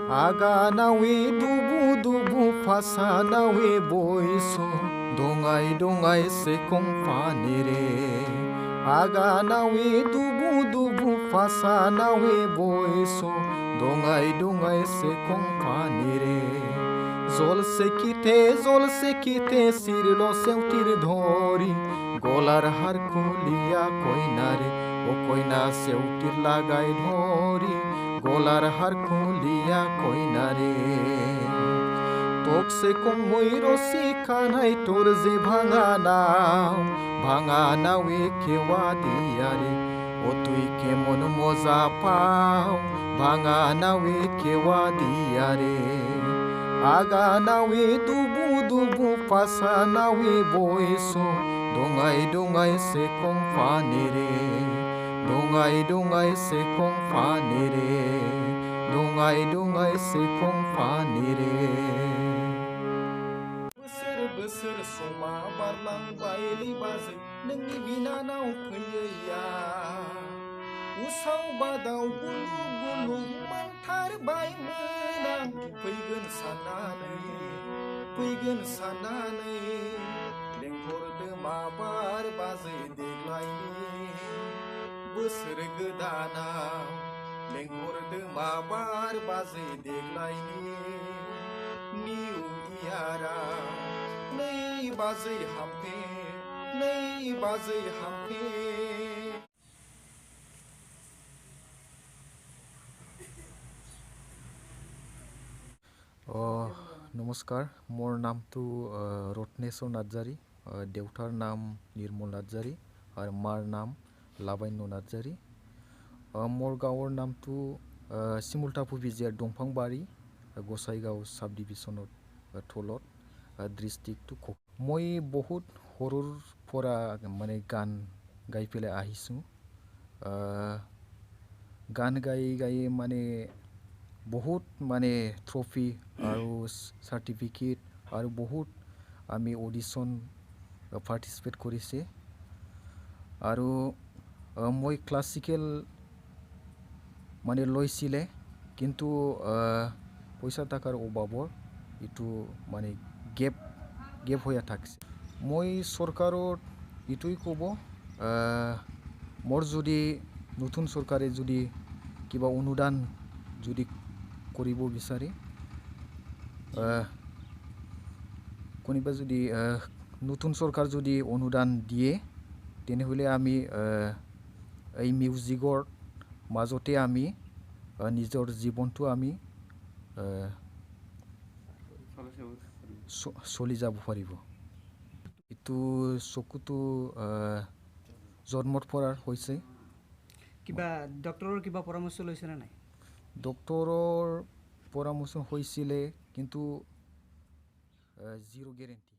Aganawi dubu dubu fasanawi boiso dongai dongai sekong panire. Aganawi dubu dubu fasanawi boiso dongai dongai sekong panire. Jol se kite sirlo seutir dhori golar har kuliya koinare o koina seutir lagai dhori golar har kuliya koinare. Tokse kongoi rosi kanai tor je bhanga naw e kewa diare o tui kemon moja pao bhanga naw e kewa diare. Aganawi dubu dubu pasanawi boiso dongai dongai sekong panire. Dongai dongai sekong panire. Dongai dongai sekong panire. Besar besar soma barlangbay libazai nोंनि बिनानाव फैयैया उसाव बादाव गुलु गुलु मोनथारबायमोन आं फैगोन साननानै लेंहरदो माबार बाजै देग्लायनि बोसोर गोदानाव लेंहरदो माबार बाजै देग्लायनि निउ इयाराव नै बाजै हामफे নমস্কাৰ মোৰ নামটো ৰত্নেশ্বৰ নাৰ্জাৰী দেউতাৰ নাম নিৰ্মল নাৰ্জাৰী আৰু মাৰ নাম লাবান্য নাৰ্জাৰী মোৰ গাঁৱৰ নামটো চিমুলটাপু বিজিয়াৰ দংফাংবাৰী গোসাইগাঁও সাব ডিভিজনৰ থলত ডিষ্ট্ৰিক্টটো মই বহুত সৰুৰ পৰা মানে গান গাই পেলাই আহিছোঁ গান গাই মানে বহুত মানে ট্ৰফি আৰু সাৰ্টিফিকেট আৰু বহুত আমি অডিশ্যন পাৰ্টিচিপেট কৰিছে আৰু মই ক্লাছিকেল মানে লৈছিলে কিন্তু পইচা টাকাৰ অভাৱৰ ইটো মানে গেপ হৈ থাকিছে মই চৰকাৰত ইটোই ক'ব মোৰ যদি নতুন চৰকাৰে যদি কিবা অনুদান যদি কৰিব বিচাৰে কোনোবা যদি নতুন চৰকাৰ যদি অনুদান দিয়ে তেনেহ'লে আমি এই মিউজিকৰ মাজতে আমি নিজৰ জীৱনটো আমি চলি যাব পাৰিব এইটো চকুটো জন্মৰ পৰা হৈছে কিবা ডক্টৰৰ কিবা পৰামৰ্শ লৈছেনে নাই ডক্টৰৰ পৰামৰ্শ হৈছিলে কিন্তু জিৰ' গেৰেণ্টি